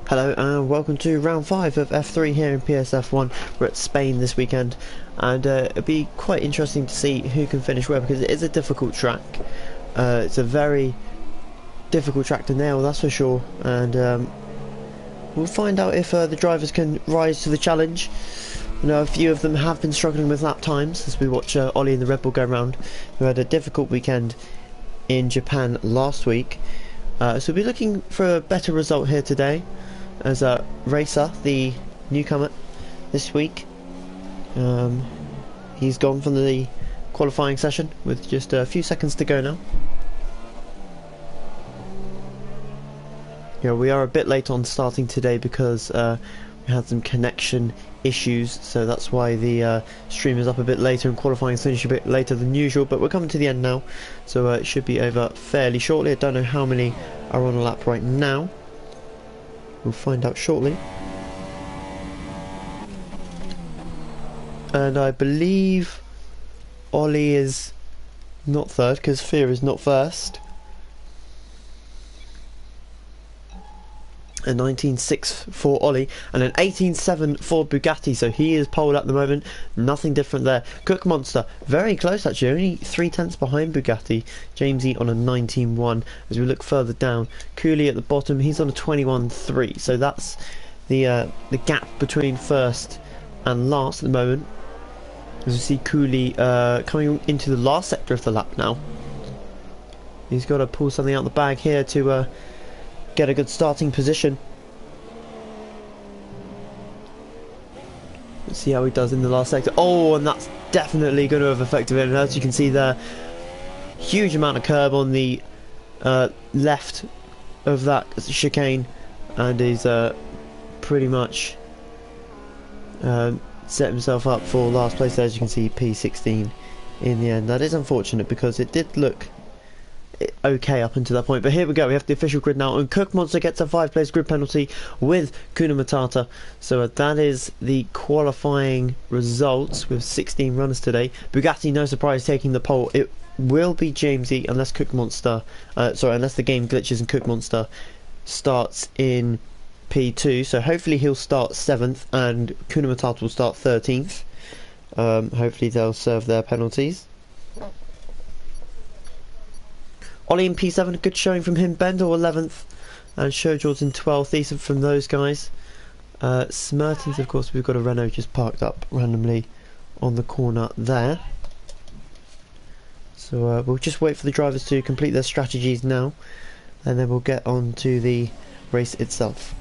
Hello and welcome to round 5 of F3 here in PSF1. We're at Spain this weekend, and it'll be quite interesting to see who can finish where, because it is a difficult track. It's a very difficult track to nail, that's for sure, and we'll find out if the drivers can rise to the challenge. I know a few of them have been struggling with lap times as we watch Ollie and the Red Bull go round, who had a difficult weekend in Japan last week. So we'll be looking for a better result here today, as Racer, the newcomer this week, he's gone from the qualifying session with just a few seconds to go now. Yeah, we are a bit late on starting today because we had some connection issues, so that's why the stream is up a bit later and qualifying is finished a bit later than usual, but we're coming to the end now, so it should be over fairly shortly. I don't know how many are on a lap right now. We'll find out shortly. And I believe Ollie is not third because Fear is not first. A 19.6 for Ollie and an 18.7 for Bugatti, so he is pole at the moment. Nothing different there. Cook Monster very close actually, only 3/10 behind Bugatti. Jamesy on a 19.1. As we look further down, Cooley at the bottom, he's on a 21.3, so that's the gap between first and last at the moment. As we see Cooley coming into the last sector of the lap now. He's got to pull something out the bag here to get a good starting position. Let's see how he does in the last sector. Oh, and that's definitely going to have affected him. As you can see there, huge amount of curb on the left of that chicane, and he's pretty much set himself up for last place there. As you can see, P16 in the end. That is unfortunate because it did look okay up until that point, but here we go. We have the official grid now, and Cook Monster gets a 5-place grid penalty with Kuna Matata. So that is the qualifying results with 16 runners today. Bugatti, no surprise, taking the pole. It will be Jamesy unless Cook Monster, unless the game glitches and Cook Monster starts in P2. So hopefully he'll start 7th and Kuna Matata will start 13th. Hopefully they'll serve their penalties. Ollie in P7, a good showing from him. Bendel 11th and Showjaw's in 12th. Decent from those guys. Smertens, of course, we've got a Renault just parked up randomly on the corner there. So we'll just wait for the drivers to complete their strategies now, and then we'll get on to the race itself.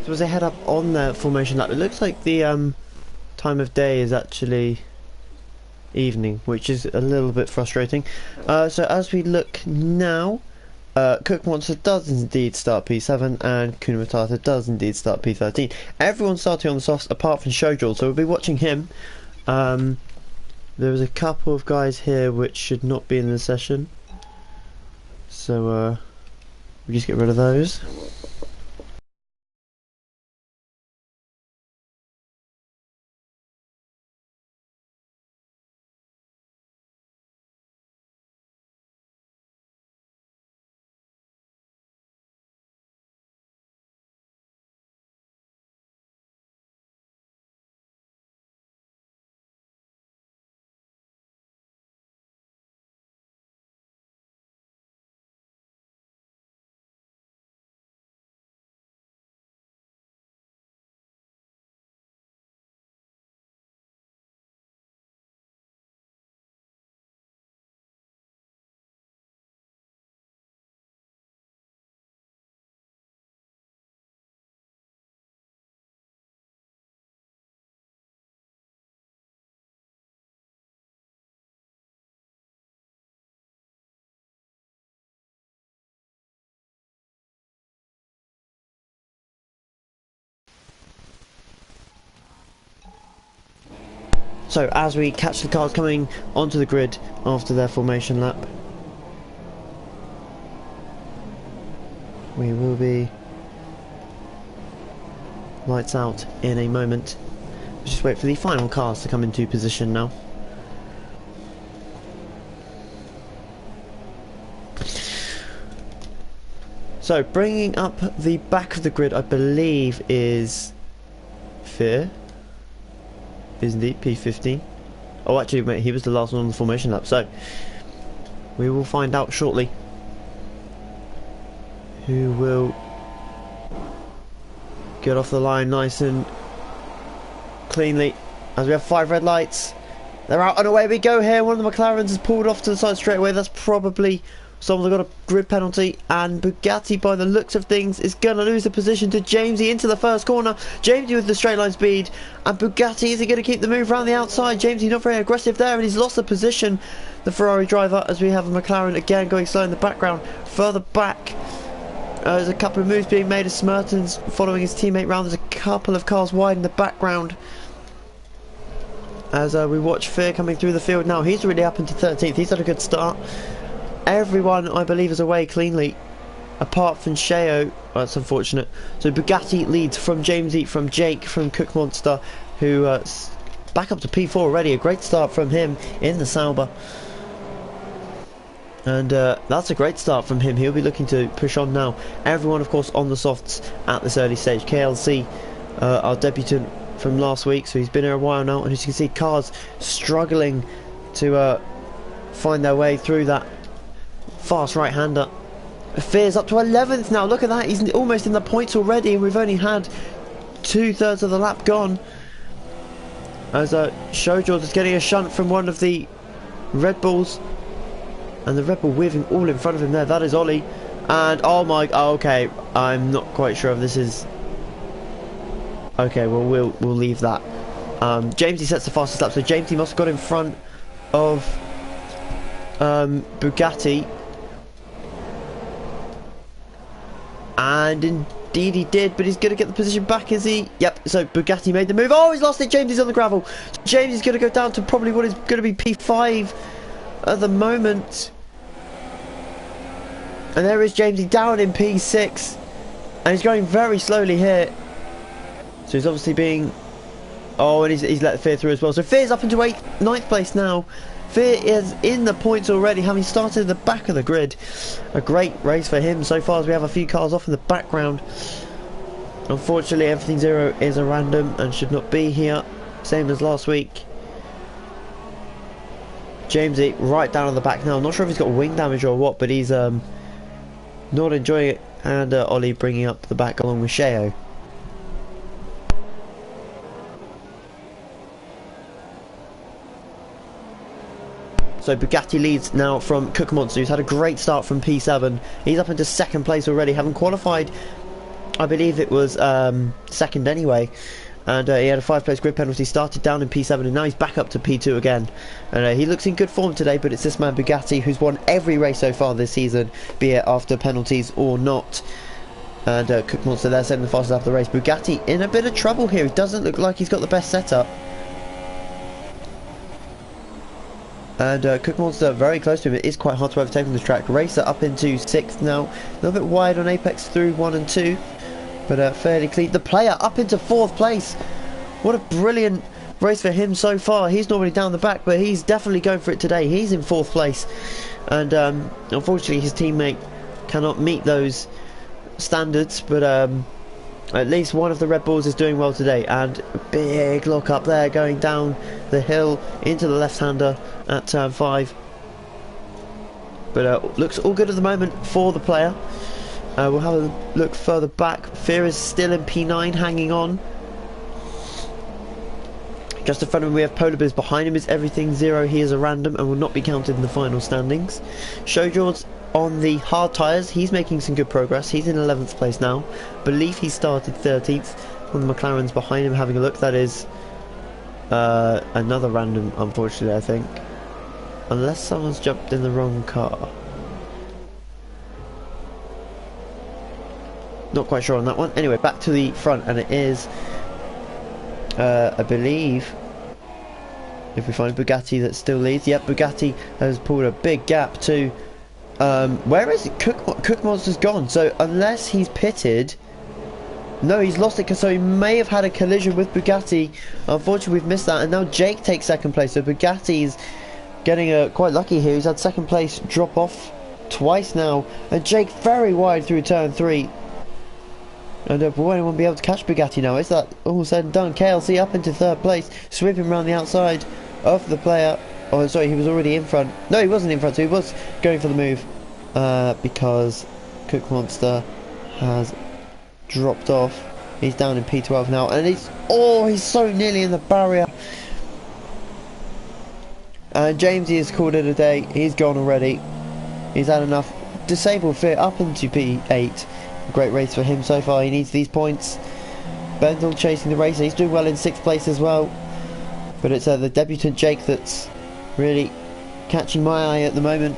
So as I head up on the formation lap, it looks like the time of day is actually evening, which is a little bit frustrating. So as we look now, Cook Monster does indeed start P7 and Kuna Matata does indeed start P13. Everyone's starting on the softs apart from Showjaw, so we'll be watching him. There was a couple of guys here which should not be in the session, so we'll just get rid of those. So as we catch the cars coming onto the grid after their formation lap, we will be lights out in a moment. Let's just wait for the final cars to come into position now. So bringing up the back of the grid, I believe is Fear. Isn't he? P15. Oh, actually, mate, he was the last one on the formation lap. So we will find out shortly who will get off the line nice and cleanly. As we have 5 red lights, they're out and away we go here. One of the McLarens has pulled off to the side straight away. That's probably someone's got a grid penalty, and Bugatti, by the looks of things, is going to lose the position to Jamesy into the first corner. Jamesy with the straight line speed, and Bugatti, is he going to keep the move around the outside? Jamesy not very aggressive there, and he's lost the position, the Ferrari driver, as we have a McLaren again going slow in the background. Further back, there's a couple of moves being made as Smerton's following his teammate round. There's a couple of cars wide in the background as we watch Fear coming through the field now. He's really up into 13th. He's had a good start. Everyone, I believe, is away cleanly, apart from Sheo. Oh, that's unfortunate. So Bugatti leads from Jamesy, from Jake, from Cook Monster, who back up to P4 already. A great start from him in the Sauber. And that's a great start from him. He'll be looking to push on now. Everyone, of course, on the softs at this early stage. KLC, our debutant from last week, so he's been here a while now. And as you can see, cars struggling to find their way through that fast right-hander. Fear's up to 11th now. Look at that. He's almost in the points already, and we've only had 2/3 of the lap gone. As Showjaws is getting a shunt from one of the Red Bulls. And the Red Bull weaving all in front of him there. That is Ollie. And oh my, oh, okay, I'm not quite sure if this is okay. Well, we'll leave that. Jamesy sets the fastest lap, so Jamesy must have got in front of Bugatti, and indeed he did, but he's going to get the position back, is he? Yep, so Bugatti made the move. Oh, he's lost it. Jamesy's on the gravel. Jamesy's going to go down to probably what is going to be P5 at the moment. And there is Jamesy down in P6, and he's going very slowly here. So he's obviously being... Oh, and he's let Fear through as well. So Fear's up into 9th place now. Fear is in the points already, having started at the back of the grid. A great race for him so far, as we have a few cars off in the background. Unfortunately, everything zero is a random and should not be here. Same as last week. Jamesy right down on the back now. I'm not sure if he's got wing damage or what, but he's not enjoying it. And Ollie bringing up the back along with Sheo. So Bugatti leads now from Cook Monster, who's had a great start from P7. He's up into 2nd place already, having qualified, I believe it was 2nd anyway. And he had a 5-place grid penalty, started down in P7, and now he's back up to P2 again. And he looks in good form today, but it's this man Bugatti who's won every race so far this season, be it after penalties or not. And Cook Monster there setting the fastest lap of the race. Bugatti in a bit of trouble here. He doesn't look like he's got the best setup. And Cook Monster very close to him. It is quite hard to overtake on this track. Racer up into 6th now. A little bit wide on Apex through 1 and 2. But fairly clean. The player up into 4th place. What a brilliant race for him so far. He's normally down the back, but he's definitely going for it today. He's in 4th place. And unfortunately his teammate cannot meet those standards. But at least one of the Red Bulls is doing well today. And a big look up there going down the hill into the left-hander at turn 5. But looks all good at the moment for the player. We'll have a look further back. Fear is still in P9, hanging on. Just in front of him we have Polar Bears. Behind him is Everything Zero. He is a random and will not be counted in the final standings. Showjaws on the hard tyres. He's making some good progress. He's in 11th place now. Believe he started 13th. One of the McLarens behind him having a look. That is another random, unfortunately, I think. Unless someone's jumped in the wrong car. Not quite sure on that one. Anyway, back to the front, and it is I believe If we find Bugatti that still leads. Yep, Bugatti has pulled a big gap to... where is it? Cook Monster's gone. So unless he's pitted... No, he's lost it, so he may have had a collision with Bugatti. Unfortunately, we've missed that. And now Jake takes second place. So Bugatti's getting quite lucky here. He's had second place drop off twice now. And Jake very wide through turn 3. And will anyone be able to catch Bugatti now? Is that all said and done? KLC up into third place, sweeping around the outside of the player. Oh, sorry, he was already in front. No, he wasn't in front, so he was going for the move. Because Cook Monster has dropped off. He's down in P12 now, and he's so nearly in the barrier. And Jamesy has called it a day. He's gone already. He's had enough. Disabled Fear up into P8. Great race for him so far. He needs these points. Bendel chasing the race. He's doing well in 6th place as well. But it's the debutant Jake that's really catching my eye at the moment.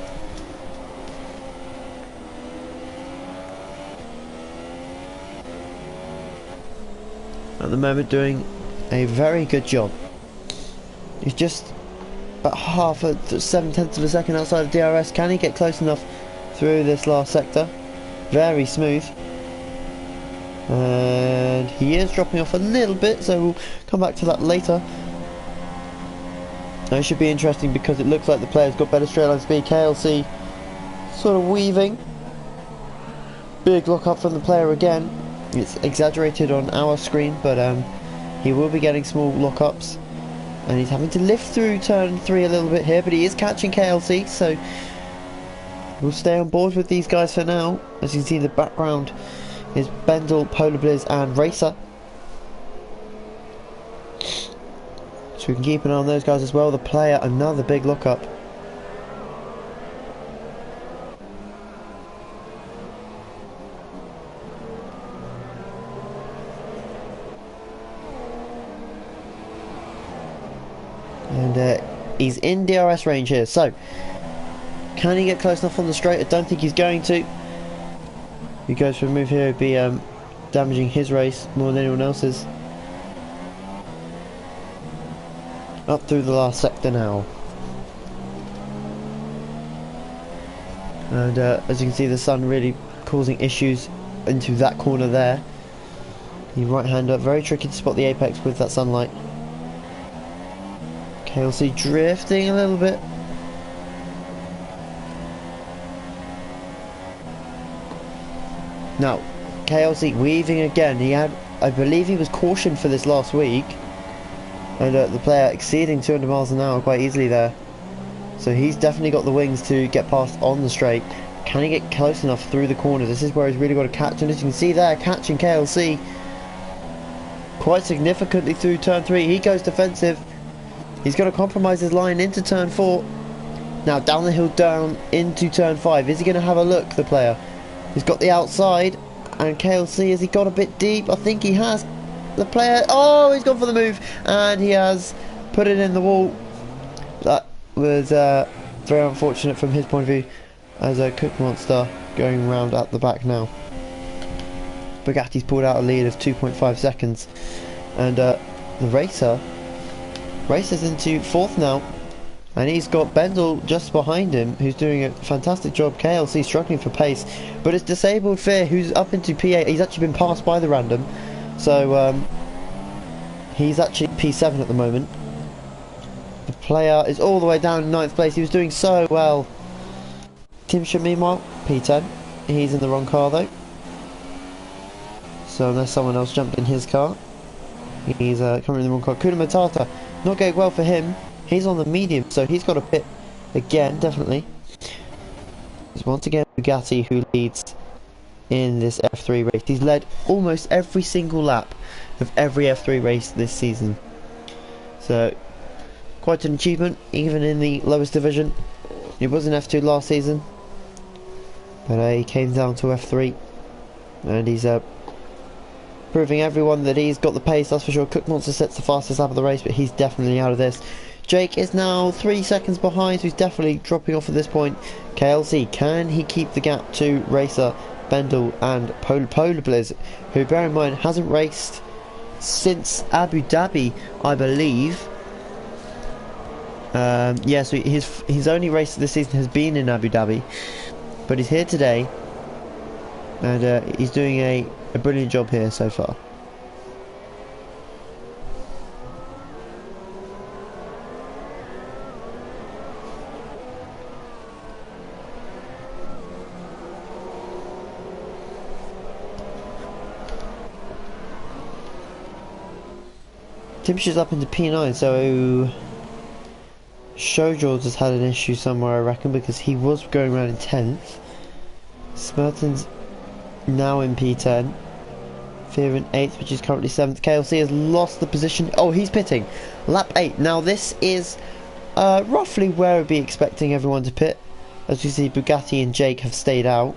At the moment doing a very good job. He's just about half a 7/10 of a second outside of DRS. Can he get close enough through this last sector? Very smooth. And he is dropping off a little bit, so we'll come back to that later. Now it should be interesting because it looks like the player's got better straight line speed. KLC sort of weaving. Big lock up from the player again. It's exaggerated on our screen, but he will be getting small lock ups. And he's having to lift through turn 3 a little bit here, but he is catching KLC, so we'll stay on board with these guys for now. As you can see in the background is Bendel, Polar Blizz and Racer. So we can keep an eye on those guys as well. The player, another big lock-up. And he's in DRS range here, so can he get close enough on the straight? I don't think he's going to. If he goes for a move here, it'd be damaging his race more than anyone else's. Up through the last sector now. And as you can see, the sun really causing issues into that corner there. The right hander, very tricky to spot the apex with that sunlight. KLC drifting a little bit. Now, KLC weaving again. He had, I believe he was cautioned for this last week. And the player exceeding 200 miles an hour quite easily there. So he's definitely got the wings to get past on the straight. Can he get close enough through the corner? This is where he's really got to catch. And as you can see there, catching KLC quite significantly through turn 3. He goes defensive. He's got to compromise his line into turn 4. Now down the hill, down into turn 5. Is he going to have a look, the player? He's got the outside. And KLC, has he got a bit deep? I think he has. The player, oh, he's gone for the move. And he has put it in the wall. That was very unfortunate from his point of view. As a Cook Monster going round at the back now. Bugatti's pulled out a lead of 2.5 seconds. And the Racer's into 4th now. And he's got Bendel just behind him, who's doing a fantastic job. KLC struggling for pace. But it's Disabled Fear, who's up into P8. He's actually been passed by the random. So he's actually P7 at the moment. The player is all the way down in 9th place. He was doing so well. Timsha, meanwhile, P10. He's in the wrong car though. So unless someone else jumped in his car, he's coming in the wrong car. Kuna Matata, not going well for him. He's on the medium, so he's got a pit again, definitely. It's once again Bugatti who leads in this F3 race. He's led almost every single lap of every F3 race this season. So quite an achievement, even in the lowest division. He was in F2 last season, but he came down to F3, and he's proving everyone that he's got the pace, that's for sure. Cook Monster sets the fastest lap of the race, but he's definitely out of this. Jake is now 3 seconds behind, so he's definitely dropping off at this point. KLC, can he keep the gap to Racer, Bendel and Polar Blizz, who, bear in mind, hasn't raced since Abu Dhabi, I believe. Yeah, so his only race this season has been in Abu Dhabi, but he's here today, and he's doing a brilliant job here so far. Temperature's up into P9, so Showjaws has had an issue somewhere, I reckon, because he was going around in 10th. Smerton's now in P10. Fear in 8th, which is currently 7th. KLC has lost the position. Oh, he's pitting. Lap 8. Now, this is roughly where we'd be expecting everyone to pit. As you see, Bugatti and Jake have stayed out.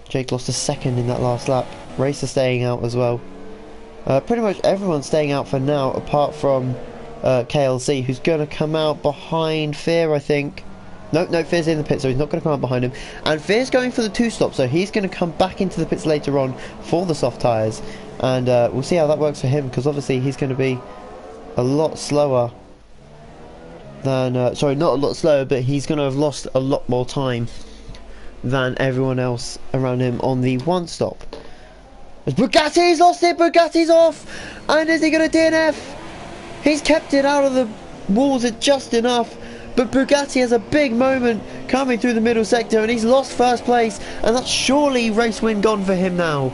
Jake lost a second in that last lap. Racer staying out as well. Pretty much everyone's staying out for now, apart from KLC, who's going to come out behind Fear, I think. No, Fear's in the pit, so he's not going to come out behind him. And Fear's going for the 2-stop, so he's going to come back into the pits later on for the soft tyres. And we'll see how that works for him, because obviously he's going to be a lot slower than... sorry, not a lot slower, but he's going to have lost a lot more time than everyone else around him on the 1-stop. Bugatti's lost it, Bugatti's off! And is he going to DNF? He's kept it out of the walls at just enough, but Bugatti has a big moment coming through the middle sector and he's lost first place, and that's surely race win gone for him now.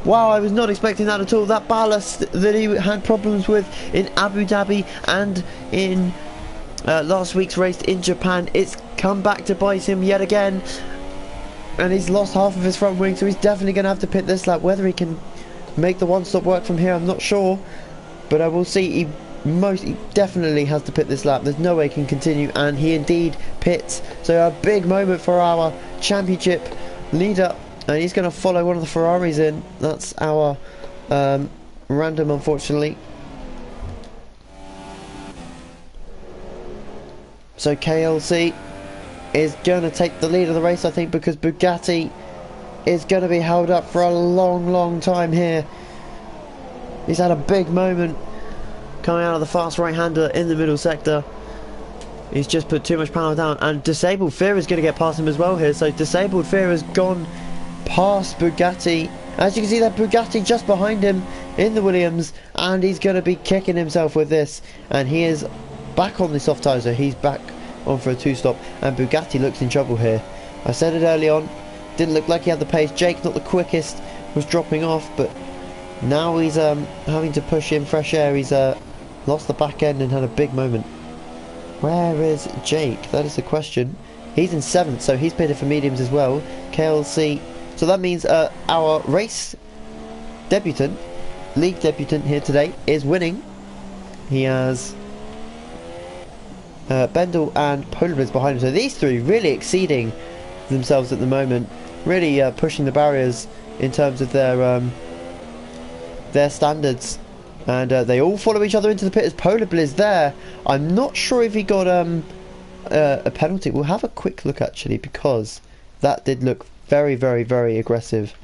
Wow, I was not expecting that at all. That ballast that he had problems with in Abu Dhabi and in last week's race in Japan, it's come back to bite him yet again. And he's lost half of his front wing, so he's definitely going to have to pit this lap. Whether he can make the 1-stop work from here, I'm not sure. But I will see. He definitely has to pit this lap. There's no way he can continue, and he indeed pits. So a big moment for our championship leader, and he's going to follow one of the Ferraris in. That's our random, unfortunately. So KLC is going to take the lead of the race, I think, because Bugatti is going to be held up for a long time here. He's had a big moment coming out of the fast right-hander in the middle sector. He's just put too much power down, and Disabled Fear is going to get past him as well here. So Disabled Fear has gone past Bugatti. As you can see, that Bugatti just behind him in the Williams, and he's going to be kicking himself with this. And he is back on the soft tyre, so he's back on for a 2-stop, and Bugatti looks in trouble here. I said it early on, didn't look like he had the pace. Jake, not the quickest, was dropping off, but now he's having to push in fresh air. He's lost the back end and had a big moment. Where is Jake? That is the question. He's in 7th, so he's pitted for mediums as well. KLC, so that means our race debutant, league debutant here today, is winning. He has Bendel and Polar Blitz behind him, so these three really exceeding themselves at the moment, really pushing the barriers in terms of their standards, and they all follow each other into the pit as Polar Blitz there. I'm not sure if he got a penalty. We'll have a quick look actually, because that did look very aggressive.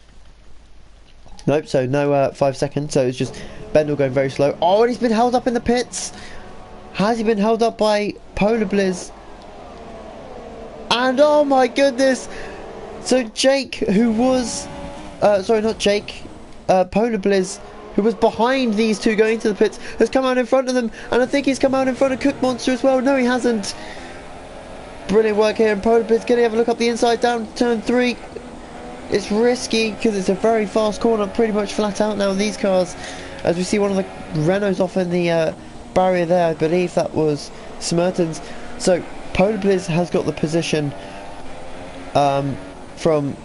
Nope, so no 5 seconds, so it's just Bendel going very slow. Oh, and he's been held up in the pits. Has he been held up by Polar Blizz? And oh my goodness! So Jake, who was... sorry, not Jake. Polar Blizz, who was behind these two going into the pits, has come out in front of them. And I think he's come out in front of Cook Monster as well. No, he hasn't. Brilliant work here. And Polar Blizz, can he have a look up the inside down to turn 3? It's risky because it's a very fast corner, pretty much flat out now in these cars. As we see one of the Renaults off in the... barrier there. I believe that was Smerton's. So Polar Blizz has got the position from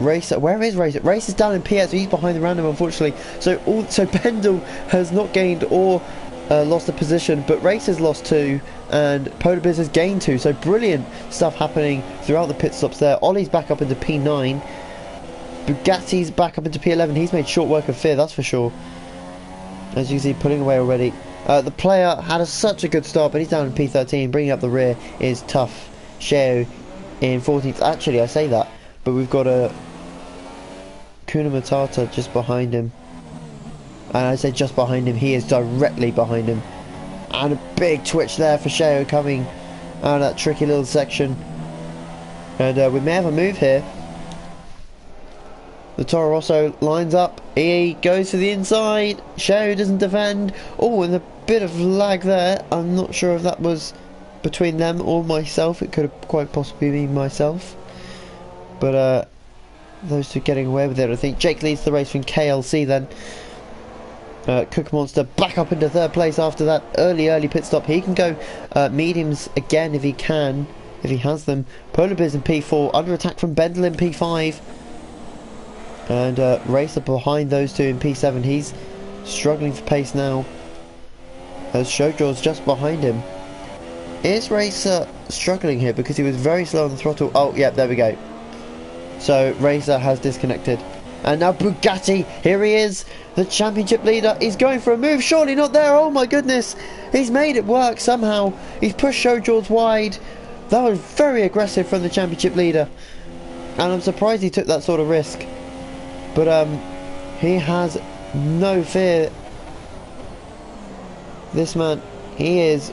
Racer. Where is Racer? Racer's down in PS, so he's behind the random, unfortunately. So Bendel has not gained or lost a position, but Racer's lost 2 and Polar Blizz has gained 2. So brilliant stuff happening throughout the pit stops there. Ollie's back up into P9. Bugatti's back up into P11. He's made short work of Fear, that's for sure. As you can see, pulling away already. The player had such a good start, but he's down in P13. Bringing up the rear is tough. Sheo in 14th. Actually, I say that, but we've got a Kuna Matata just behind him. And I say just behind him, he is directly behind him. And a big twitch there for Sheo coming out of that tricky little section. And we may have a move here. The Toro Rosso lines up. He goes to the inside. Sheo doesn't defend. Oh, and a bit of lag there. I'm not sure if that was between them or myself. It could have quite possibly been myself. But those two getting away with it. I think Jake leads the race from KLC then. Cookie Monster back up into third place after that early pit stop. He can go mediums again if he can, if he has them. Polar Biz in P4, under attack from Bendel in P5. And Racer behind those two in P7. He's struggling for pace now, as Showjaw's just behind him. Is Racer struggling here because he was very slow on the throttle? Oh, yeah, there we go. So Racer has disconnected. And now Bugatti, here he is, the championship leader. He's going for a move, surely not there. Oh my goodness, he's made it work somehow. He's pushed Showjaws wide. That was very aggressive from the championship leader. And I'm surprised he took that sort of risk. But he has no fear. This man, he is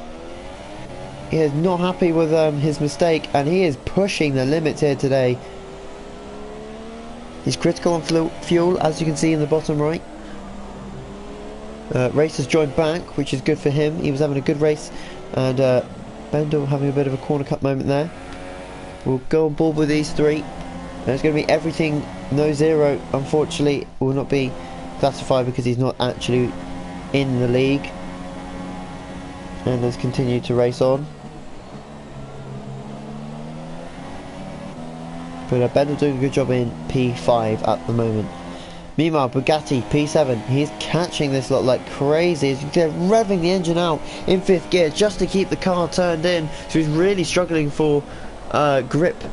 not happy with his mistake, and he is pushing the limits here today. He's critical on fuel, as you can see in the bottom right. Racer's joined back, which is good for him. He was having a good race, and Bendel having a bit of a corner cut moment there. We'll go on board with these three. And it's going to be everything no zero. Unfortunately, will not be classified because he's not actually in the league. And let's continue to race on. But Bendel doing a good job in P5 at the moment. Meanwhile, Bugatti P7, he's catching this lot like crazy. They're revving the engine out in 5th gear just to keep the car turned in. So he's really struggling for grip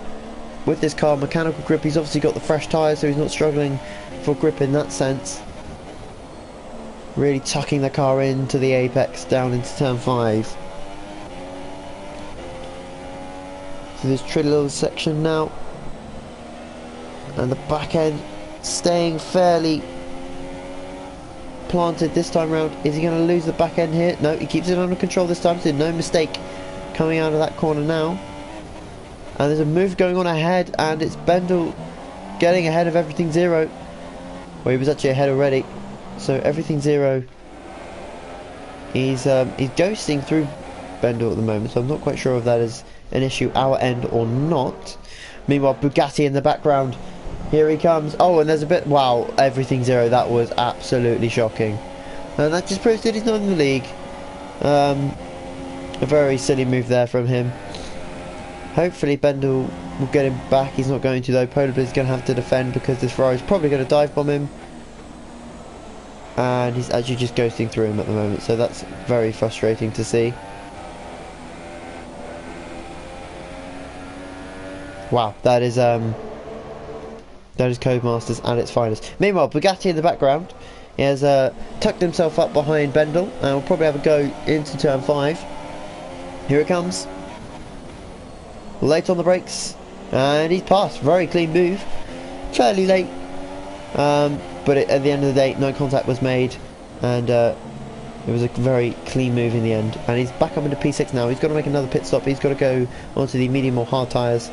with this car, mechanical grip. He's obviously got the fresh tyres, so he's not struggling for grip in that sense. Really tucking the car into the apex down into turn 5. So this tricky little section now. And the back end staying fairly planted this time round. Is he going to lose the back end here? No, he keeps it under control this time, so no mistake coming out of that corner now. And there's a move going on ahead, and it's Bendel getting ahead of Everything Zero. Well, he was actually ahead already. So Everything Zero, he's ghosting through Bendel at the moment, so I'm not quite sure if that is an issue our end or not. Meanwhile, Bugatti in the background. Here he comes. Oh, and there's a bit... Wow, Everything Zero. That was absolutely shocking. And that just proves that he's not in the league. A very silly move there from him. Hopefully Bendel will get him back. He's not going to though. Polar Blizz's going to have to defend because this Ferrari's probably going to dive bomb him. And he's actually just ghosting through him at the moment. So that's very frustrating to see. Wow, that is Codemasters at its finest. Meanwhile, Bugatti in the background, he has tucked himself up behind Bendel and will probably have a go into turn 5. Here it comes. Late on the brakes, and he's passed. Very clean move. Fairly late, but at the end of the day, no contact was made, and it was a very clean move in the end. And he's back up into P6 now. He's got to make another pit stop. He's got to go onto the medium or hard tyres.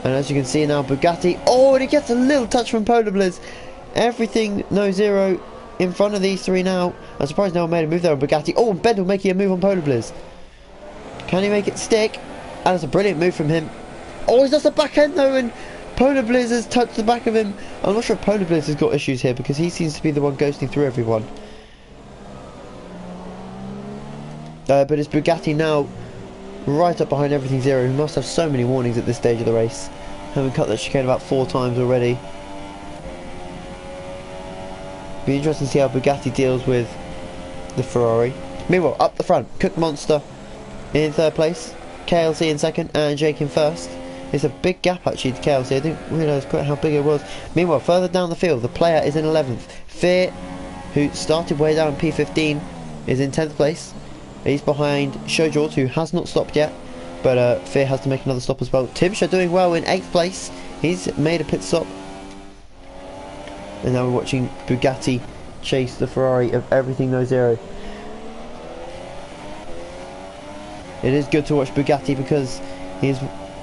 And as you can see now, Bugatti... Oh, and he gets a little touch from Polar Blizz. Everything no zero in front of these three now. I'm surprised no one made a move there on Bugatti. Oh, and Bendel making a move on Polar Blizz. Can he make it stick? And it's a brilliant move from him. Oh, he's lost the back end though, and Polar Blizz has touched the back of him. I'm not sure if Polar Blizz has got issues here because he seems to be the one ghosting through everyone. But it's Bugatti now right up behind Everything Zero, who must have so many warnings at this stage of the race, having cut that chicane about 4 times already. Be interesting to see how Bugatti deals with the Ferrari. Meanwhile, up the front, Cook Monster in 3rd place, KLC in 2nd, and Jake in 1st. It's a big gap actually to KLC. I didn't realise quite how big it was. Meanwhile, further down the field, the player is in 11th. Fear, who started way down in P15, is in 10th place. He's behind Showjaws, who has not stopped yet, but Fear has to make another stop as well. Timsha doing well in 8th place. He's made a pit stop. And now we're watching Bugatti chase the Ferrari of Everything No Zero. It is good to watch Bugatti because he's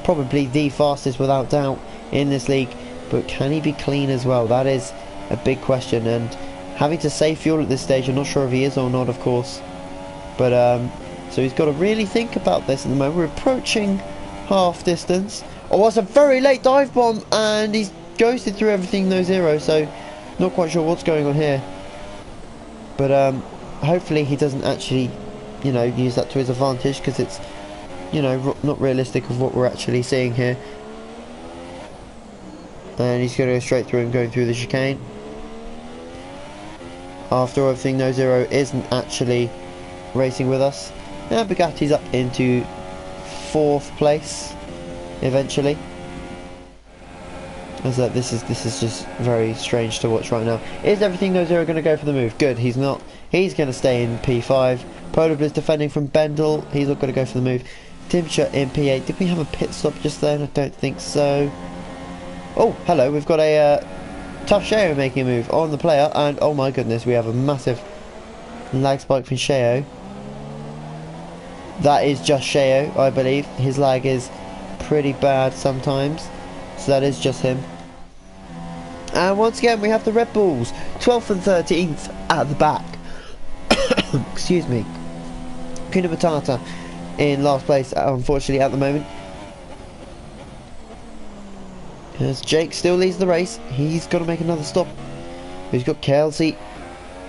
probably the fastest without doubt in this league, but can he be clean as well? That is a big question, and having to save fuel at this stage, I'm not sure if he is or not, of course, but so he's got to really think about this at the moment. We're approaching half distance. Oh, that's a very late dive bomb, and he's ghosted through Everything No Zero, so not quite sure what's going on here, but hopefully he doesn't actually, you know, use that to his advantage, because it's, you know, not realistic of what we're actually seeing here. And he's going to go straight through and going through the chicane. After all, Everything No Zero isn't actually racing with us. Now Bugatti's up into 4th place eventually. As that this is just very strange to watch right now. Is Everything No Zero going to go for the move? Good, he's not. He's going to stay in P5. Polar Bliss defending from Bendel. He's not going to go for the move. Timscher in P8. Did we have a pit stop just then? I don't think so. Oh, hello. We've got a Tough Sheo making a move on the player. And oh my goodness, we have a massive lag spike from Sheo. That is just Sheo, I believe. His lag is pretty bad sometimes. So that is just him. And once again, we have the Red Bulls. 12th and 13th at the back. Excuse me. Kuna Matata in last place, unfortunately, at the moment. As Jake still leads the race, he's got to make another stop. He's got KLC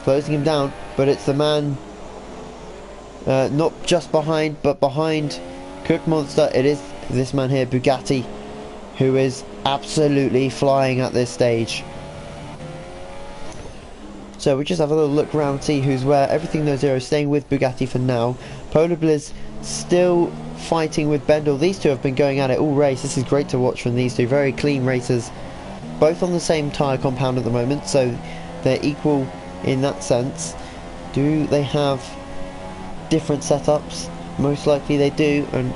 closing him down, but it's the man not just behind, but behind Cook Monster. It is this man here, Bugatti, who is absolutely flying at this stage. So we just have a little look around, see who's where. Everything No Zero staying with Bugatti for now. Polar Blizz still fighting with Bendel. These two have been going at it all race. This is great to watch from these two. Very clean racers. Both on the same tyre compound at the moment, so they're equal in that sense. Do they have different setups? Most likely they do, and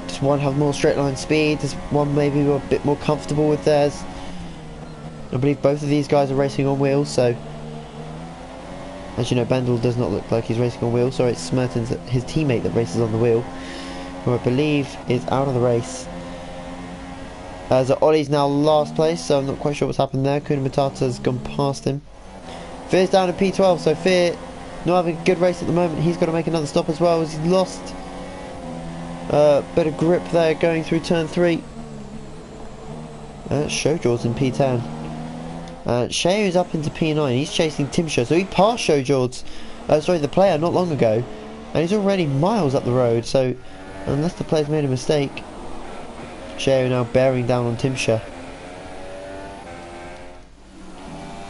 does one have more straight line speed? Does one maybe be a bit more comfortable with theirs? I believe both of these guys are racing on wheels, so as you know, Bendel does not look like he's racing on wheels. Sorry, it's Smertens, his teammate, that races on the wheel, who I believe is out of the race. As Ollie's now last place, so I'm not quite sure what's happened there. Kuna Matata's gone past him. Fear's down to P12, so Fear not having a good race at the moment. He's got to make another stop as well, as he's lost a bit of grip there going through turn 3. Showjaw's in P10. Sheo is up into P9. He's chasing Timscher, so he passed Showjaw's, sorry, the player not long ago, and he's already miles up the road. So unless the player's made a mistake, Sheo now bearing down on Timscher.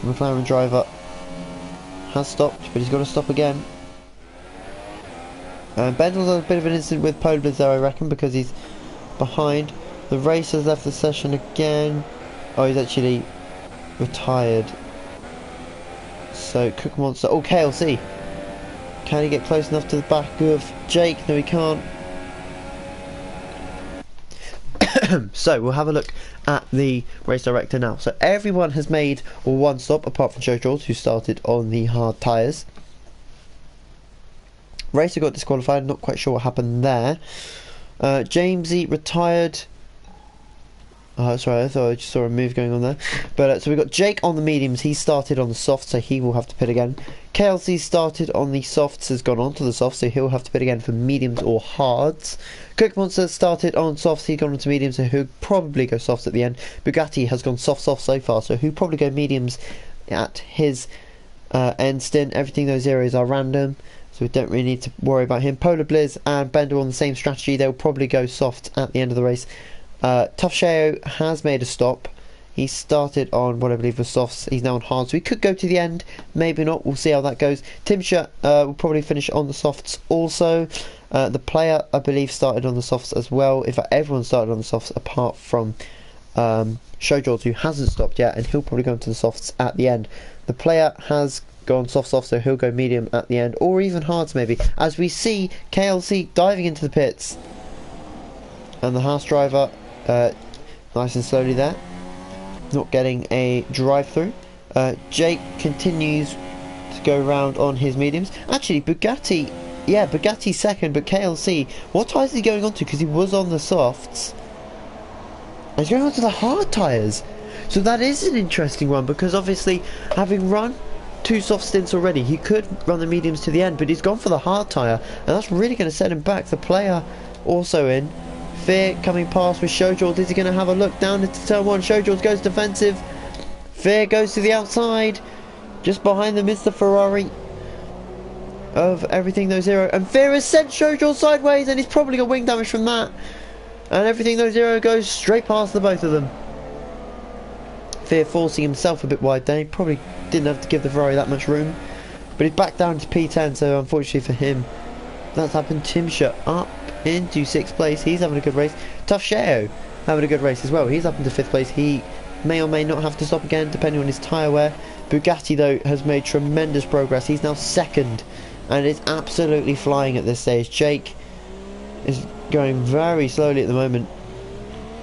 McLaren driver has stopped, but he's got to stop again. And Bendel's had a bit of an incident with Polar Blizz there, I reckon, because he's behind. The race has left the session again. Oh, he's actually retired. So Cook Monster. Oh, KLC. Can he get close enough to the back of Jake? No, he can't. So we'll have a look at the race director now. So everyone has made one stop apart from Showjaws, who started on the hard tyres. Racer got disqualified, not quite sure what happened there. Jamesy retired. Sorry, I thought I just saw a move going on there. But so we've got Jake on the mediums. He started on the softs, so he will have to pit again. KLC started on the softs, has gone on to the softs, so he'll have to pit again for mediums or hards. Cook Monster started on softs, he's gone on to mediums, so he'll probably go softs at the end. Bugatti has gone soft so far, so he'll probably go mediums at his end stint. Everything those zeros are random, so we don't really need to worry about him. Polar Blizz and Bender on the same strategy. They'll probably go soft at the end of the race. Tough Sheo has made a stop. He started on what I believe was softs. He's now on hard, so he could go to the end. Maybe not. We'll see how that goes. Timscher will probably finish on the softs also. The player, I believe, started on the softs as well. In fact, everyone started on the softs apart from Showjaws, who hasn't stopped yet, and he'll probably go into the softs at the end. The player has gone soft, so he'll go medium at the end, or even hards maybe. As we see KLC diving into the pits, and the Haas driver nice and slowly there, not getting a drive through. Jake continues to go round on his mediums. Actually, Bugatti, yeah, Bugatti's second, but KLC, what tyres is he going on to? Because he was on the softs. And he's going on to the hard tyres. So that is an interesting one, because obviously, having run 2 soft stints already, he could run the mediums to the end, but he's gone for the hard tyre, and that's really going to set him back. The player also in. Fear coming past with Showjord. Is he going to have a look down into turn 1? Showjord goes defensive. Fear goes to the outside. Just behind them is the Ferrari of Everything No Zero. And Fear has sent Showjord sideways, and he's probably got wing damage from that. And Everything No Zero goes straight past the both of them. Fear forcing himself a bit wide there. He probably didn't have to give the Ferrari that much room. But he's back down to P10, so unfortunately for him, that's happened. Timsha up into 6th place. He's having a good race. Tough Sheo having a good race as well. He's up into 5th place. He may or may not have to stop again, depending on his tyre wear. Bugatti, though, has made tremendous progress. He's now 2nd, and is absolutely flying at this stage. Jake is going very slowly at the moment,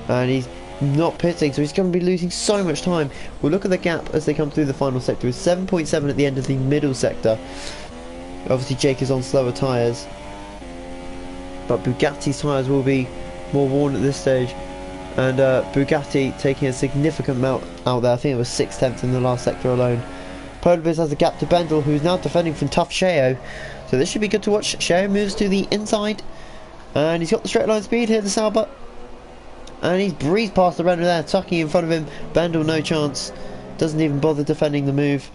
and he's not pitting, so he's going to be losing so much time. We'll look at the gap as they come through the final sector. It's 7.7 at the end of the middle sector. Obviously Jake is on slower tyres, but Bugatti's tyres will be more worn at this stage, and Bugatti taking a significant amount out there. I think it was 6/10 in the last sector alone. Polarbiz has a gap to Bendel, who's now defending from Tough Sheo, so this should be good to watch. Sheo moves to the inside, and he's got the straight line speed here, the Sauber. And he's breezed past the runner there, tucking in front of him. Bendel, no chance. Doesn't even bother defending the move.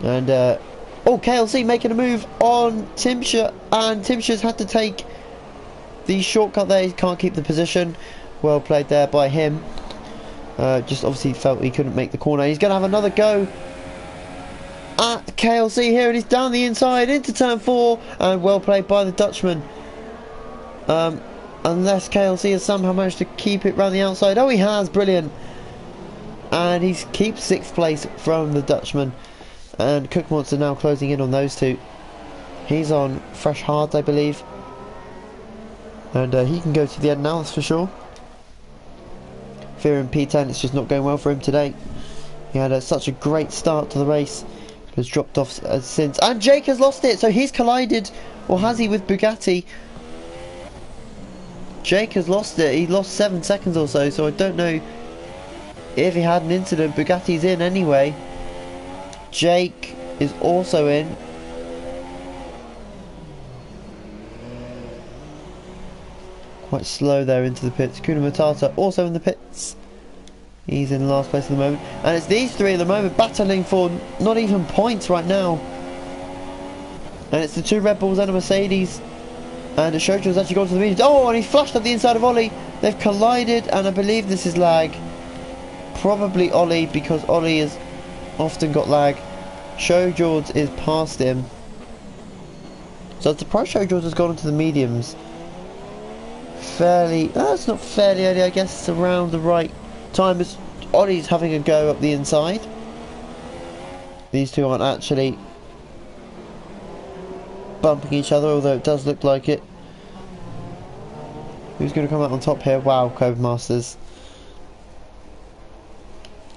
And, oh, KLC making a move on Timsha. And Timsha's had to take the shortcut there. He can't keep the position. Well played there by him. Just obviously felt he couldn't make the corner. He's going to have another go at KLC here. And he's down the inside into turn 4. And well played by the Dutchman. Unless KLC has somehow managed to keep it round the outside. Oh, he has. Brilliant. And he keeps 6th place from the Dutchman. And Cook Monster now closing in on those two. He's on fresh hard, I believe. And he can go to the end now, that's for sure. Fear in P10, it's just not going well for him today. He had such a great start to the race. Has dropped off since. And Jake has lost it. So he's collided, or has he, with Bugatti. Jake has lost it. He lost 7 seconds or so, so I don't know if he had an incident. Bugatti's in anyway. Jake is also in. Quite slow there into the pits. Kuna Matata also in the pits. He's in last place at the moment. And it's these three at the moment battling for not even points right now. And it's the 2 Red Bulls and a Mercedes. And the Showjord's actually gone to the mediums. Oh, and he flashed up the inside of Ollie. They've collided, and I believe this is lag. Probably Ollie, because Ollie has often got lag. Showjord's is past him. So it's surprised Showjord's has gone into the mediums. Fairly, it's not fairly early, I guess. It's around the right time as Ollie's having a go up the inside. These two aren't actually bumping each other, although it does look like it. Who's going to come out on top here? Wow, Codemasters.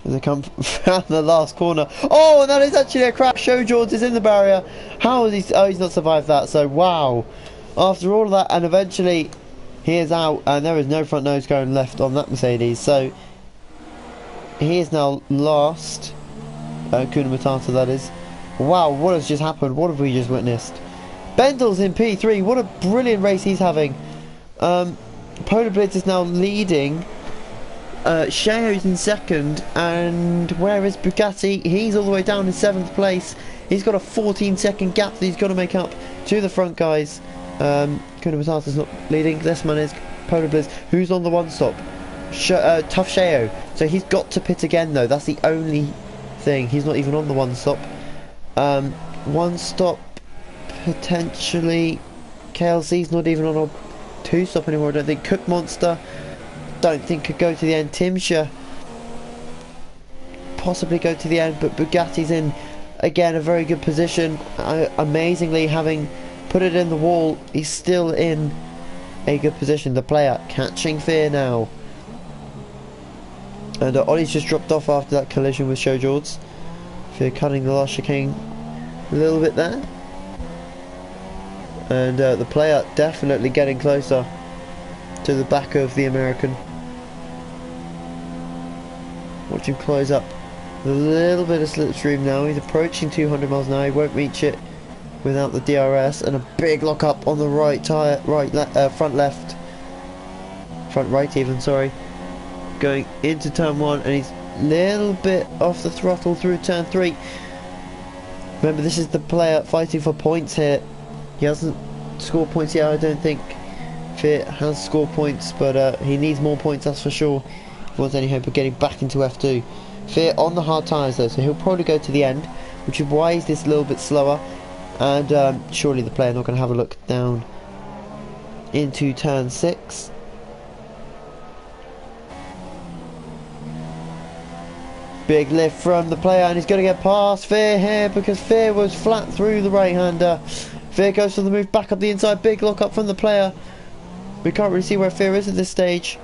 As they come around the last corner. Oh, and that is actually a crash. Showjord is in the barrier. How is he? Oh, he's not survived that. So, wow. After all of that, and eventually he is out, and there is no front nose going left on that Mercedes. So, he is now last. Kuna Matata, that is. Wow, what has just happened? What have we just witnessed? Bendel's in P3. What a brilliant race he's having. Polar Blitz is now leading. Sheo's in 2nd. And where is Bugatti? He's all the way down in 7th place. He's got a 14-second gap that he's got to make up to the front guys. Kuna Matata's not leading. This man is Polar Blitz, who's on the one stop. Tough Sheo. So he's got to pit again, though. That's the only thing. He's not even on the one stop. One stop. Potentially KLC's not even on a 2 stop anymore, I don't think. Cook Monster don't think could go to the end. Timsha possibly go to the end, but Bugatti's in again a very good position. Amazingly, having put it in the wall, he's still in a good position. The player catching Fear now, and Ollie's just dropped off after that collision with Showjord's. Fear cutting the last chicane a little bit there. And the player definitely getting closer to the back of the American. Watch him close up a little bit of slipstream now. He's approaching 200 miles an hour. He won't reach it without the DRS, and a big lock up on the right tyre, front left, front right even, sorry. Going into turn 1, and he's a little bit off the throttle through turn 3. Remember, this is the player fighting for points here. He hasn't scored points yet, I don't think. Fear has scored points, but he needs more points, that's for sure. If he wants any hope of getting back into F2. Fear on the hard tyres though, so he'll probably go to the end, which is why he's this little bit slower. And surely the player not going to have a look down into turn 6. Big lift from the player, and he's going to get past Fear here because Fear was flat through the right-hander. Fear goes for the move back up the inside. Big lock up from the player. We can't really see where Fear is at this stage.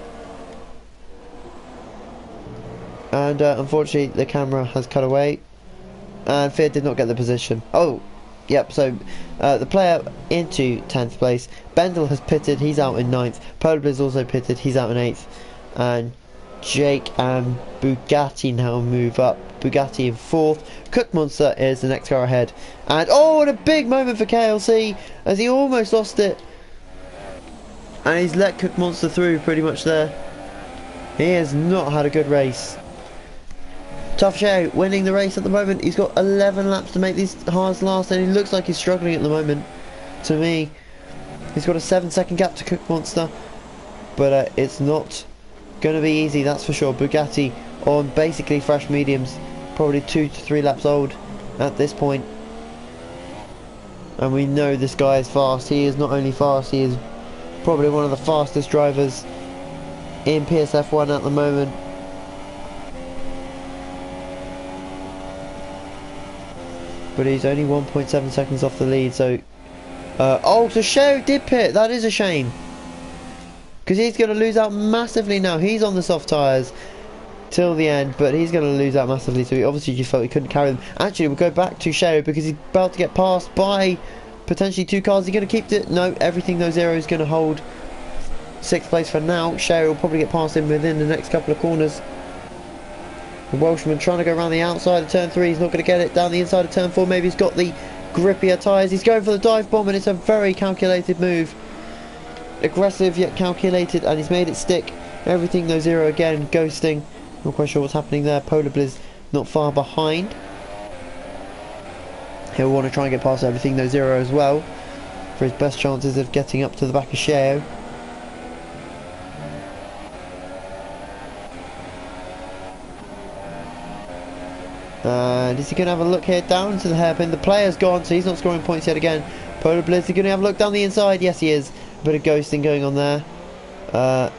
And unfortunately the camera has cut away. And Fear did not get the position. Oh, yep, so the player into 10th place. Bendel has pitted, he's out in 9th. Polarbliss also pitted, he's out in 8th. And Jake and Bugatti now move up. Bugatti in 4th. Cook Monster is the next car ahead. And oh, what a big moment for KLC as he almost lost it. And he's let Cook Monster through pretty much there. He has not had a good race. Tough Show winning the race at the moment. He's got 11 laps to make these hards last, and he looks like he's struggling at the moment. To me, he's got a 7-second gap to Cook Monster, but it's not going to be easy, that's for sure. Bugatti on basically fresh mediums, probably 2 to 3 laps old at this point, and we know this guy is fast. He is not only fast, he is probably one of the fastest drivers in PSF1 at the moment. But he's only 1.7 seconds off the lead, so oh, so Show did pit. That is a shame, because he's going to lose out massively now. He's on the soft tyres till the end, but he's going to lose out massively, so he obviously just felt he couldn't carry them. Actually, we'll go back to Show because he's about to get passed by potentially 2 cars. Is he going to keep it? No, everything those zero is going to hold 6th place for now. Show will probably get past him within the next couple of corners. The Welshman trying to go around the outside of turn 3. He's not going to get it. Down the inside of turn 4. Maybe he's got the grippier tyres. He's going for the dive bomb, and it's a very calculated move. Aggressive yet calculated, and he's made it stick. Everything no zero again. Ghosting. Not quite sure what's happening there. Polarbliss not far behind. He'll want to try and get past everything no zero as well for his best chances of getting up to the back of Sheo. And is he going to have a look here down to the hairpin? The player's gone, so he's not scoring points yet again. Polarbliss, is he going to have a look down the inside? Yes, he is. A bit of ghosting going on there.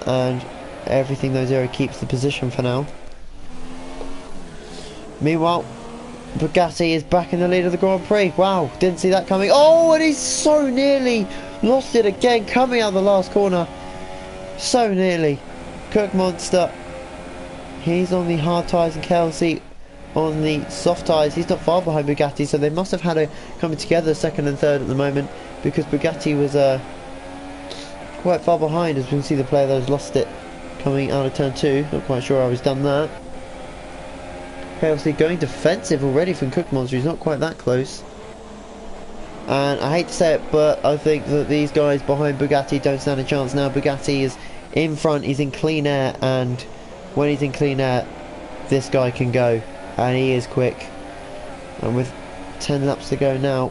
And everything no zero keeps the position for now. Meanwhile, Bugatti is back in the lead of the Grand Prix. Wow, didn't see that coming. Oh, and he's so nearly lost it again, coming out of the last corner. So nearly. Cook Monster, he's on the hard tyres, and KLC on the soft tyres. He's not far behind Bugatti, so they must have had a coming together 2nd and 3rd at the moment, because Bugatti was quite far behind. As we can see, the player that has lost it coming out of turn 2. Not quite sure how he's done that. KLC going defensive already from Cook Monster. He's not quite that close. And I hate to say it, but I think that these guys behind Bugatti don't stand a chance now. Bugatti is in front, he's in clean air, and when he's in clean air, this guy can go, and he is quick. And with 10 laps to go now,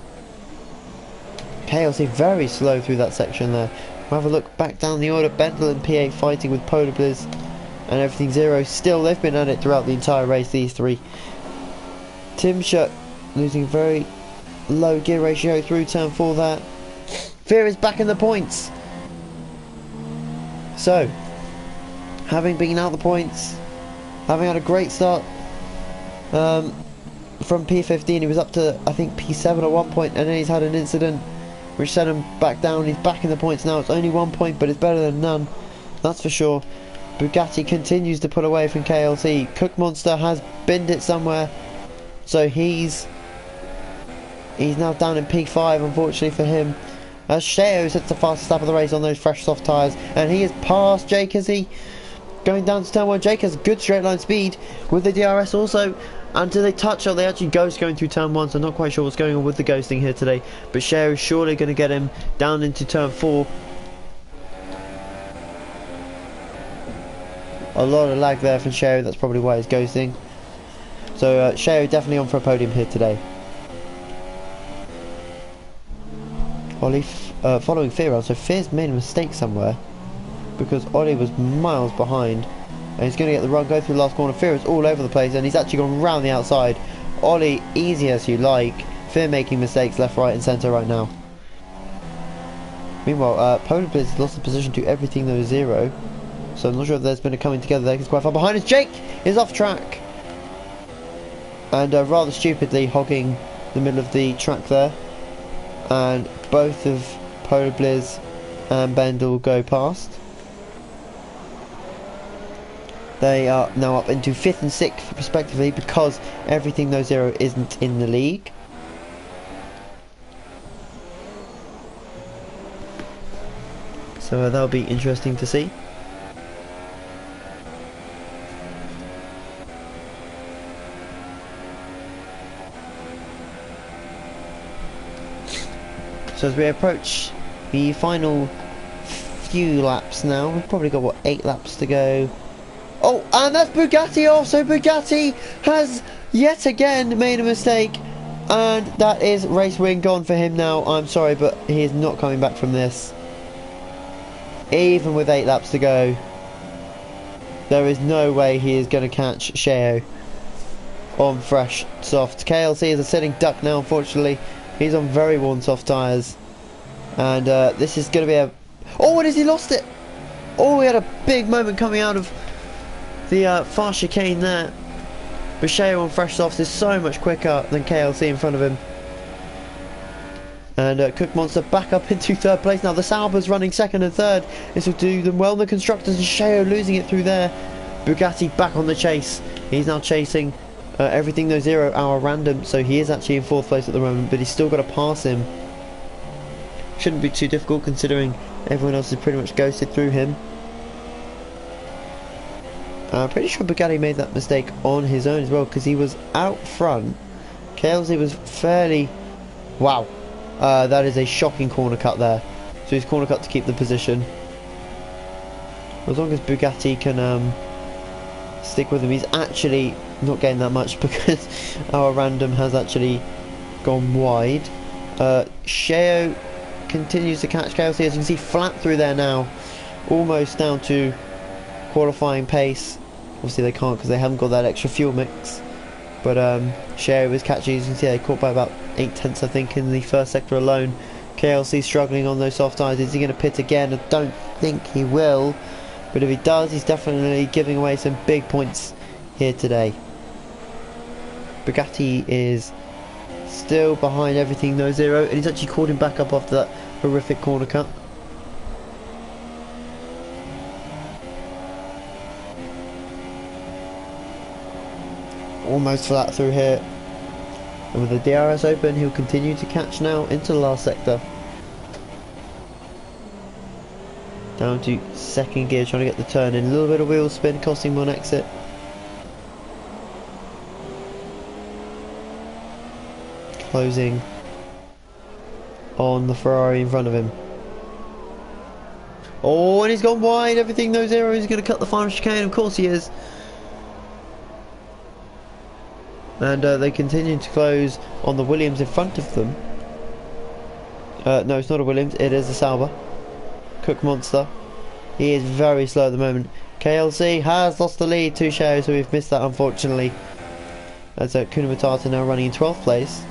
KLC very slow through that section there. We'll have a look back down the order. Bendel and PA fighting with Polarbliss, and everything zero. Still, they've been at it throughout the entire race, these three. Timsher losing very low gear ratio through turn 4 there. Fear is back in the points. So, having been out the points, having had a great start from P15, he was up to I think P7 at one point, and then he's had an incident which sent him back down. He's back in the points now. It's only 1 point, but it's better than none, that's for sure. Bugatti continues to pull away from KLC. Cook Monster has binned it somewhere, so he's He's now down in P5, unfortunately for him. As Sheo sets the fastest lap of the race on those fresh soft tyres, and he has passed Jake as he going down to turn 1. Jake has good straight line speed with the DRS also. And do they touch, or they actually ghost going through turn 1, so I'm not quite sure what's going on with the ghosting here today. But Sheo is surely going to get him down into turn 4. A lot of lag there from Sheo, that's probably why he's ghosting. So Sheo definitely on for a podium here today. Ollie following Fear on, so Fear's made a mistake somewhere, because Ollie was miles behind. And he's going to get the run, go through the last corner. Fear is all over the place, and he's actually gone round the outside. Ollie, easy as you like. Fear making mistakes left, right and centre right now. Meanwhile, Polar Blitz has lost the position to everything that was 0. So I'm not sure if there's been a coming together there. He's quite far behind us. Jake is off track. And rather stupidly hogging the middle of the track there. And both of Polar Blitz and Bendel go past. They are now up into 5th and 6th respectively, because everything No Zero isn't in the league. So that'll be interesting to see. So as we approach the final few laps now, we've probably got what, 8 laps to go. Oh, and that's Bugatti off, so Bugatti has yet again made a mistake, and that is race win gone for him now. I'm sorry, but he is not coming back from this. Even with 8 laps to go, there is no way he is going to catch Sheo on fresh soft. KLC is a sitting duck now, unfortunately. He's on very worn soft tyres, and this is going to be a... Oh, and has he lost it? Oh, we had a big moment coming out of the far chicane there. But Sheo on fresh softs is so much quicker than KLC in front of him. And Cook Monster back up into 3rd place now. The Sauber's running 2nd and 3rd. This will do them well. The Constructors and Sheo losing it through there. Bugatti back on the chase. He's now chasing everything No Zero hour random. So he is actually in 4th place at the moment, but he's still got to pass him. Shouldn't be too difficult considering everyone else has pretty much ghosted through him. I'm pretty sure Bugatti made that mistake on his own as well, because he was out front. KLC was fairly... Wow. That is a shocking corner cut there. So he's corner cut to keep the position. As long as Bugatti can stick with him. He's actually not getting that much because our random has actually gone wide. Sheo continues to catch KLC, as you can see, flat through there now. Almost down to qualifying pace. Obviously they can't because they haven't got that extra fuel mix. But Sheo is catching, as you can see, they caught by about 8 tenths I think in the first sector alone. KLC struggling on those soft tyres. Is he going to pit again? I don't think he will. But if he does, he's definitely giving away some big points here today. Bugatti is still behind everything No Zero, and he's actually caught him back up after that horrific corner cut. Almost flat through here, and with the DRS open he'll continue to catch now into the last sector. Down to 2nd gear, trying to get the turn in. A little bit of wheel spin costing him on exit. Closing on the Ferrari in front of him. Oh, and he's gone wide. Everything No Zero. He's going to cut the final chicane. Of course he is. And they continue to close on the Williams in front of them. No, it's not a Williams, it is a Sauber. Cook Monster. He is very slow at the moment. KLC has lost the lead to Sheo, so we've missed that unfortunately. As Kuna Matata now running in 12th place.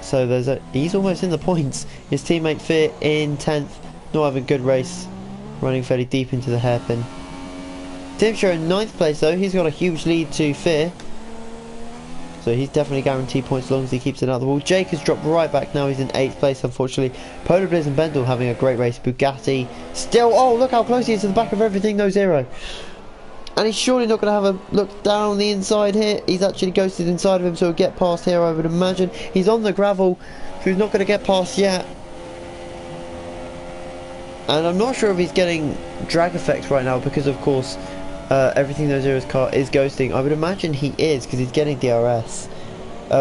So he's almost in the points. His teammate Fear in 10th. Not having a good race. Running fairly deep into the hairpin. Tim Shaw in 9th place though. He's got a huge lead to Fear. So he's definitely guaranteed points as long as he keeps it out of the wall. Jake has dropped right back now. He's in 8th place, unfortunately. Polar Blizz and Bendel having a great race. Bugatti still... Oh, look how close he is to the back of everything No Zero. And he's surely not going to have a look down the inside here. He's actually ghosted inside of him, so he'll get past here, I would imagine. He's on the gravel, so he's not going to get past yet. And I'm not sure if he's getting drag effects right now, because of course everything those Zero's car is ghosting. I would imagine he is, because he's getting DRS.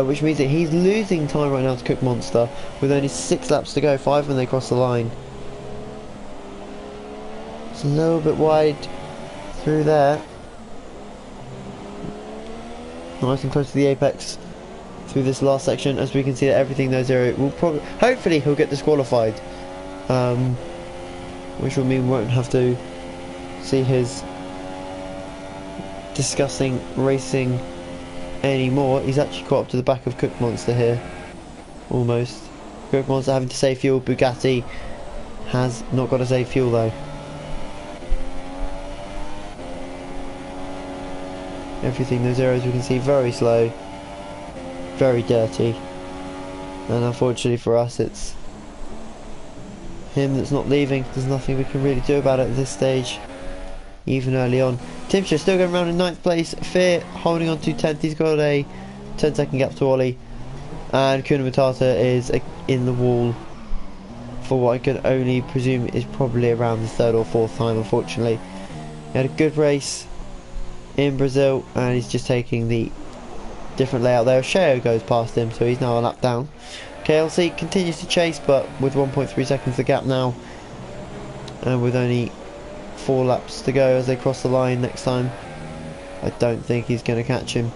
Which means that he's losing time right now to Cook Monster, with only 6 laps to go, 5 when they cross the line. It's a little bit wide through there. Nice and close to the apex through this last section, as we can see that everything there Zero will probably, hopefully he'll get disqualified, which will mean we won't have to see his disgusting racing anymore. He's actually caught up to the back of Cook Monster here, almost. Cook Monster having to save fuel. Bugatti has not got to save fuel though. Everything those Zeros we can see very slow, very dirty, and unfortunately for us it's him that's not leaving. There's nothing we can really do about it at this stage, even early on. Timsher still going around in 9th place. Fear holding on to 10th. He's got a 10-second gap to Ollie, and Kuna Matata is in the wall for what I can only presume is probably around the 3rd or 4th time. Unfortunately, he had a good race in Brazil, and he's just taking the different layout there. Sheo goes past him, so he's now a lap down. KLC continues to chase, but with 1.3 seconds the gap now, and with only 4 laps to go as they cross the line next time. I don't think he's going to catch him.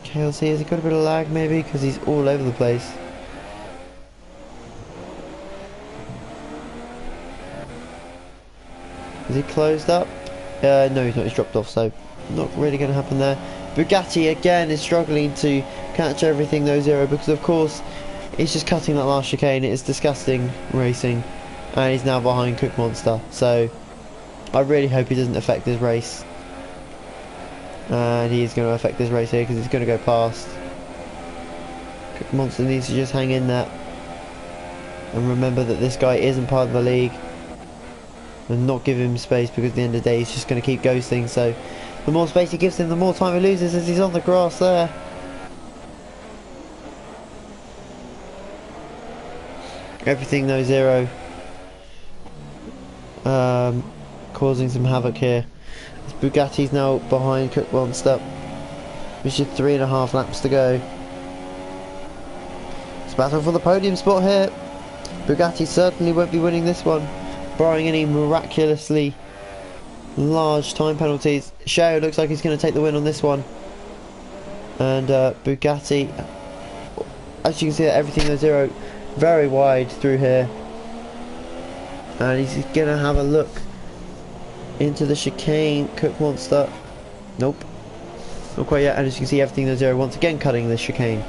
KLC, has he got a bit of lag maybe, because he's all over the place. Is he closed up? No, he's not. He's dropped off, so not really going to happen there. Bugatti again is struggling to catch everything though Zero, because of course he's just cutting that last chicane. It is disgusting racing, and he's now behind Cook Monster, so I really hope he doesn't affect his race. And he is going to affect this race here, because he's going to go past. Cook Monster needs to just hang in there and remember that this guy isn't part of the league, and not give him space, because at the end of the day he's just going to keep ghosting. So the more space he gives him, the more time he loses, as he's on the grass there. Everything though Zero causing some havoc here. Bugatti's now behind Cook Monster, which is 3.5 laps to go. It's a battle for the podium spot here. Bugatti certainly won't be winning this one, barring any miraculously large time penalties. Sheo looks like he's going to take the win on this one, and Bugatti, as you can see, everything though Zero very wide through here, and he's going to have a look into the chicane. Cook Monster, nope, not quite yet, and as you can see, everything though Zero once again cutting the chicane.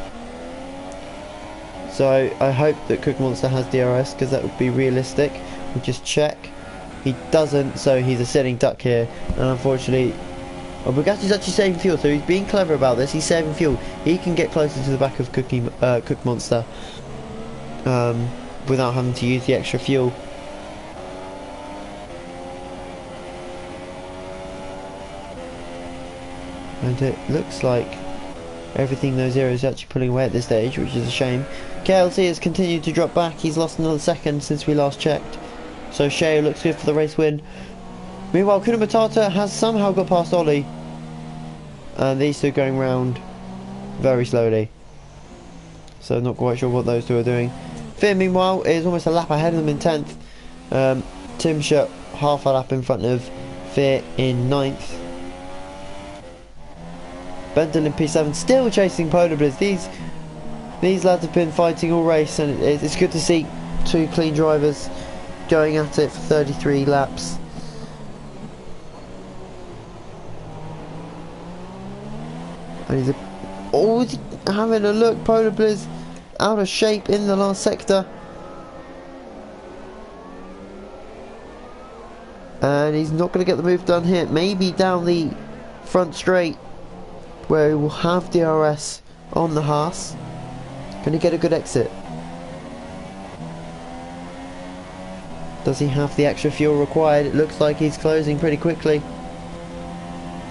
So I hope that Cook Monster has DRS, because that would be realistic. We'll just check. He doesn't, so he's a sitting duck here, and unfortunately, Bugatti's actually saving fuel, so he's being clever about this. He's saving fuel. He can get closer to the back of Cook Monster without having to use the extra fuel. And it looks like everything though Zero is actually pulling away at this stage, which is a shame. KLC has continued to drop back. He's lost another second since we last checked, so Sheo looks good for the race win. Meanwhile, Kuna Matata has somehow got past Ollie, and these two going round very slowly, so not quite sure what those two are doing. Finn meanwhile is almost a lap ahead of them in 10th. Timsher half a lap in front of Fear in 9th. Bendel in P7 still chasing Polar Blitz. These lads have been fighting all race, and it's good to see two clean drivers going at it for 33 laps. And he's having a look. Polar Blitz out of shape in the last sector, and he's not going to get the move done here. Maybe down the front straight, where he will have DRS on the Haas. Can he get a good exit? Does he have the extra fuel required? It looks like he's closing pretty quickly.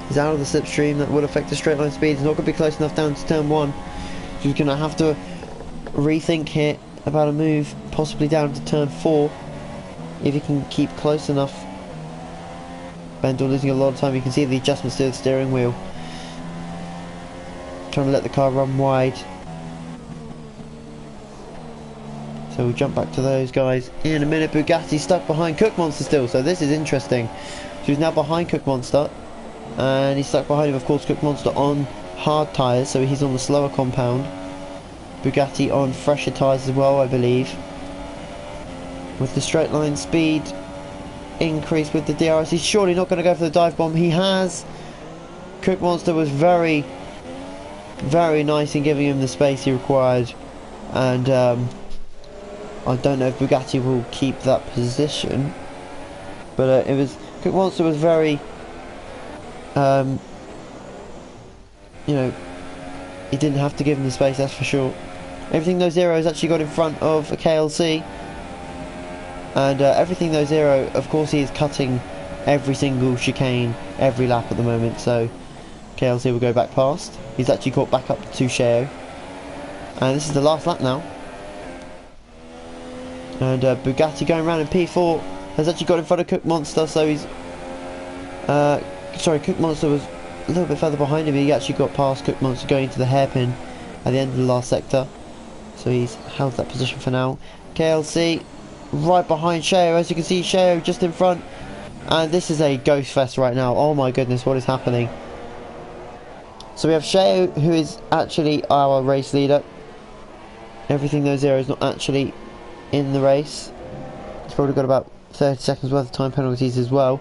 He's out of the slipstream. That will affect the straight line speed. He's not going to be close enough down to turn 1. He's going to have to rethink here about a move, possibly down to turn 4, if he can keep close enough. Bendel losing a lot of time. You can see the adjustments to the steering wheel. Trying to let the car run wide. So we'll jump back to those guys in a minute. Bugatti stuck behind Cook Monster still, so this is interesting. So he's now behind Cook Monster, and he's stuck behind him, of course, Cook Monster on hard tyres, so he's on the slower compound. Bugatti on fresher tyres as well, I believe. With the straight line speed increase with the DRS, he's surely not going to go for the dive bomb. He has. Cook Monster was very, very nice in giving him the space he required, and I don't know if Bugatti will keep that position, but it was Cook Monster was very, you know, he didn't have to give him the space, that's for sure. Everything No Zero has actually got in front of a KLC, and Everything No Zero, of course, he is cutting every single chicane every lap at the moment, so KLC will go back past. He's actually caught back up to Sheo, and this is the last lap now. And Bugatti going around in P4 has actually got in front of Cook Monster, so he's sorry, Cook Monster was a little bit further behind him. He actually got past Cook Monster going into the hairpin at the end of the last sector, so he's held that position for now. KLC right behind Sheo, as you can see, Sheo just in front, and this is a ghost fest right now. Oh my goodness, what is happening? So we have Sheo, who is actually our race leader. Everything No Zero is not actually in the race. He's probably got about 30 seconds worth of time penalties as well.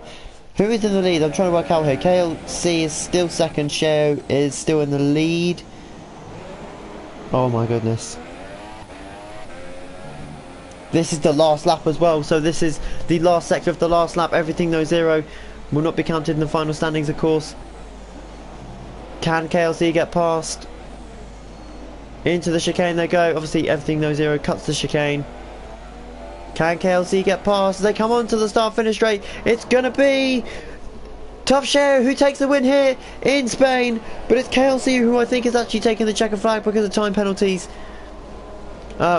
Who is in the lead? I'm trying to work out here. KLC is still second. Sheo is still in the lead. Oh my goodness. This is the last lap as well, so this is the last sector of the last lap. Everything No Zero will not be counted in the final standings, of course. Can KLC get past? Into the chicane they go. Obviously Everything No Zero cuts the chicane. Can KLC get past? They come on to the start finish straight. It's gonna be Tough Sheo who takes the win here in Spain, but it's KLC who I think is actually taking the checker flag because of time penalties.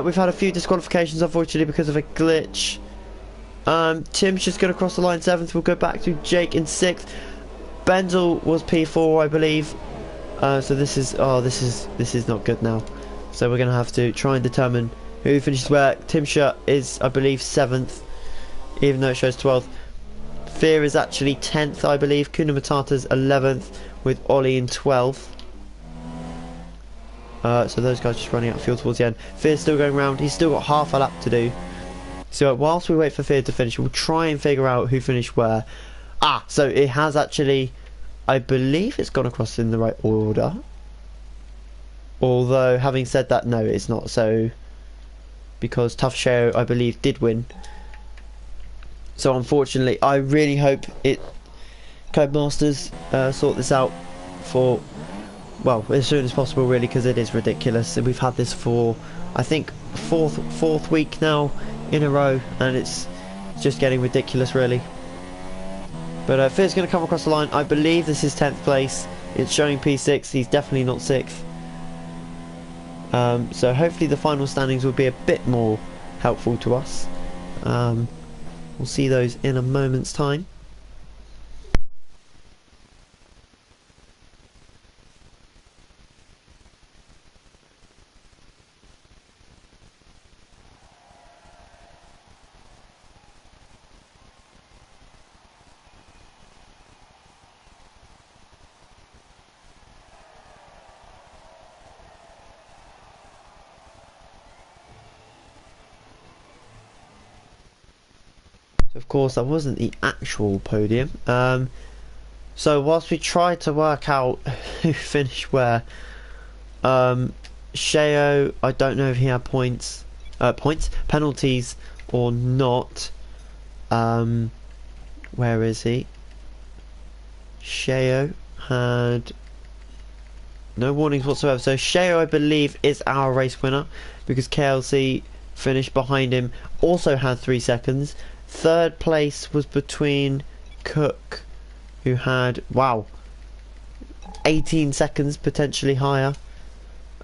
We've had a few disqualifications, unfortunately, because of a glitch. Tim's just going to cross the line 7th. We'll go back to Jake in 6th. Bendel was P4, I believe. So this is not good now. So we're going to have to try and determine who finishes where. Timsha is, I believe, 7th, even though it shows 12th. Fear is actually 10th, I believe. Kuna Matata's 11th, with Ollie in 12th. So those guys just running out of fuel towards the end. Fear's still going round. He's still got half a lap to do. So whilst we wait for Fear to finish, we'll try and figure out who finished where. So it has actually, I believe it's gone across in the right order. Although, having said that, no, it's not. So, because Tough Sheo, I believe, did win. So unfortunately, I really hope Codemasters sort this out for, well, as soon as possible, really, because it is ridiculous. We've had this for, I think, fourth week now in a row, and it's just getting ridiculous, really. But Fear's going to come across the line. I believe this is 10th place. It's showing P6. He's definitely not 6th. So hopefully the final standings will be a bit more helpful to us. We'll see those in a moment's time. Of course, that wasn't the actual podium. So whilst we try to work out who finished where, Sheo, I don't know if he had penalties or not. Where is he? Sheo had no warnings whatsoever. So Sheo, I believe, is our race winner because KLC finished behind him, also had 3 seconds. Third place was between Cook, who had, wow, 18 seconds, potentially higher.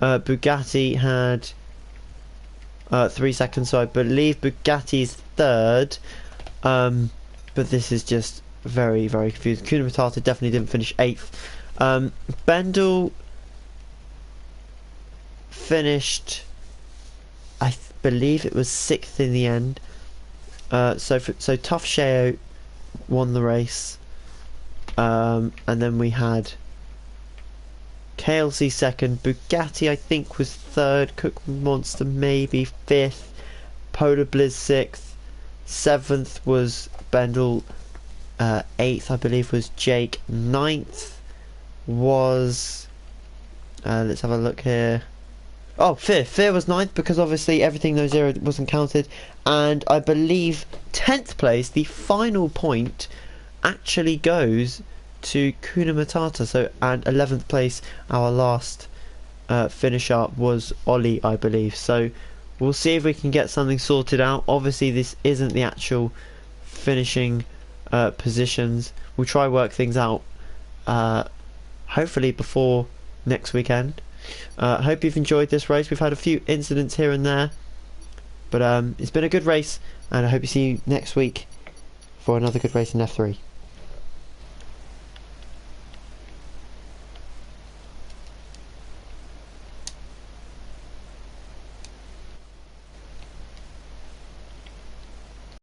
Bugatti had 3 seconds, so I believe Bugatti's third. But this is just very, very confusing. Kuna Matata definitely didn't finish 8th. Bendel finished, I believe it was 6th in the end. So Tough Sheo won the race. And then we had KLC second, Bugatti I think was third, Cook Monster maybe 5th, Polar Blizz 6th, 7th was Bendel, 8th I believe was Jake, 9th was, let's have a look here, oh, Fear was 9th because obviously everything no zero wasn't counted, and I believe 10th place, the final point, actually goes to Kuna Matata. So, and 11th place, our last finisher was Ollie, I believe. So we'll see if we can get something sorted out. Obviously this isn't the actual finishing positions. We'll try work things out hopefully before next weekend. Hope you've enjoyed this race. We've had a few incidents here and there, but it's been a good race, and I hope you see you next week for another good race in F3.